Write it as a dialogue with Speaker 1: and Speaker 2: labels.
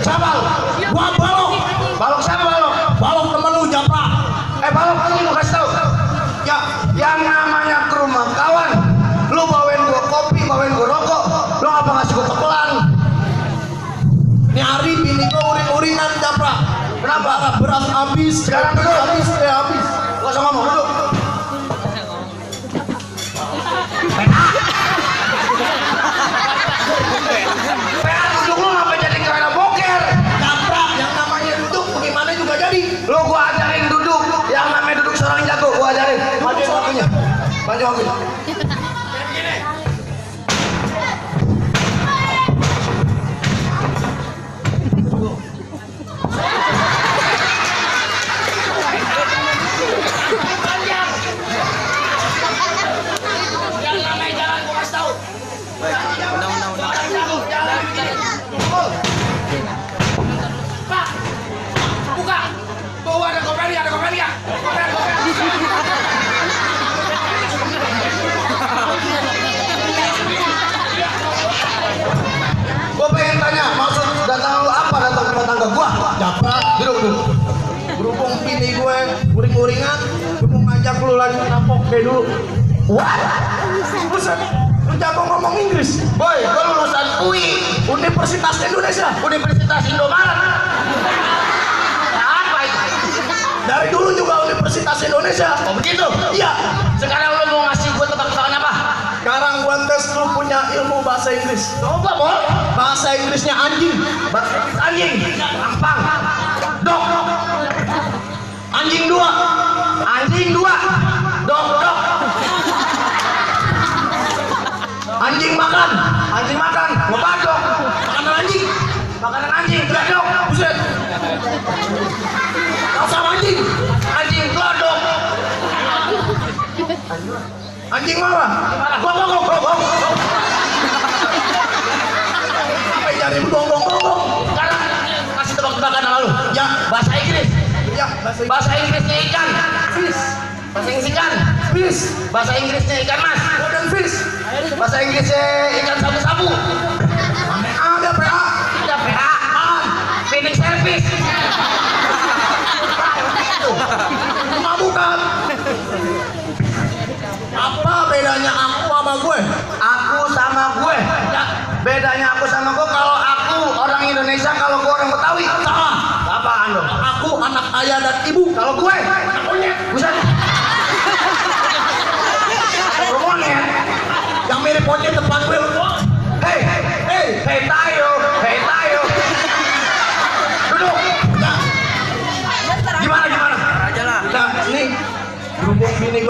Speaker 1: Siapa lu? Gua balok.
Speaker 2: Balok siapa balok?
Speaker 1: Balok temen lu Japra.
Speaker 2: Balok ini gua kasih tau. Ya, yang namanya ke rumah kawan, lu bawain gua kopi, bawain gua rokok, lu apa ngasih gua kepelan?
Speaker 1: Ini hari bini gua uring-uringan Japra.
Speaker 2: Kenapa?
Speaker 1: Beras habis.
Speaker 2: Sekarang duduk.
Speaker 1: Habis, habis.
Speaker 2: Gua usah ngomong, duduk. Duduk lu ngapa jadi kayak boker?
Speaker 1: Japra yang namanya duduk bagaimana juga jadi.
Speaker 2: Lu gua ajarin duduk, yang namanya duduk seorang jago, gua ajarin. Majuin waktunya. Maju waktunya.
Speaker 3: Pak, buka. Bawa ada kopeli, ada kopeli ya.
Speaker 2: Gua pengen tanya, maksud datang lu apa datang ke rumah tangga gua?
Speaker 1: Japra,
Speaker 2: Duduk dulu.
Speaker 1: berhubung bini gue uring-uringan, gue mau ngajak lu lagi ngerampok kayak dulu.
Speaker 2: Wah,
Speaker 1: Buset, lu jago ngomong Inggris.
Speaker 2: boy, gua lulusan UI,
Speaker 1: Universitas Indonesia.
Speaker 2: Universitas Indomaret. Apa itu?
Speaker 1: Dari dulu juga Universitas Indonesia.
Speaker 2: Oh begitu?
Speaker 1: Iya.
Speaker 2: Sekarang lu mau ngasih gua tebak-tebakan apa?
Speaker 1: Sekarang gua tes lu punya ilmu bahasa Inggris.
Speaker 2: Coba, Bol.
Speaker 1: Bahasa Inggrisnya anjing.
Speaker 2: Bahasa Inggris anjing. Gampang. Dok. Anjing dua. Anjing dua. Dok, dok. Anjing makan. Anjing makan. Apa dok? Makanan anjing. Makanan anjing. Gerak dok. Buset.
Speaker 1: Sama anjing.
Speaker 2: Anjing glodok.
Speaker 1: Anjing marah.
Speaker 2: Gong.
Speaker 1: Apa yang jadi gonggong.
Speaker 2: Sekarang kasih tebak-tebakan sama lu.
Speaker 1: Ya,
Speaker 2: Bahasa Inggris.
Speaker 1: ya,
Speaker 2: Bahasa Inggrisnya ikan.
Speaker 1: fish.
Speaker 2: Bahasa Inggris ikan.
Speaker 1: Fish.
Speaker 2: Bahasa Inggrisnya ikan mas.
Speaker 1: Golden fish.
Speaker 2: Bahasa Inggrisnya ikan sabu-sabu.
Speaker 1: Ada PA.
Speaker 2: Ada PA. Cleaning service.
Speaker 1: Cuma bukan. Apa bedanya aku sama gue?
Speaker 2: Aku sama gue. Bedanya aku sama gue, kalau aku orang Indonesia, kalau gue orang Betawi.
Speaker 1: Salah.
Speaker 2: Apaan dong?
Speaker 1: Aku anak ayah dan ibu.
Speaker 2: Kalau gue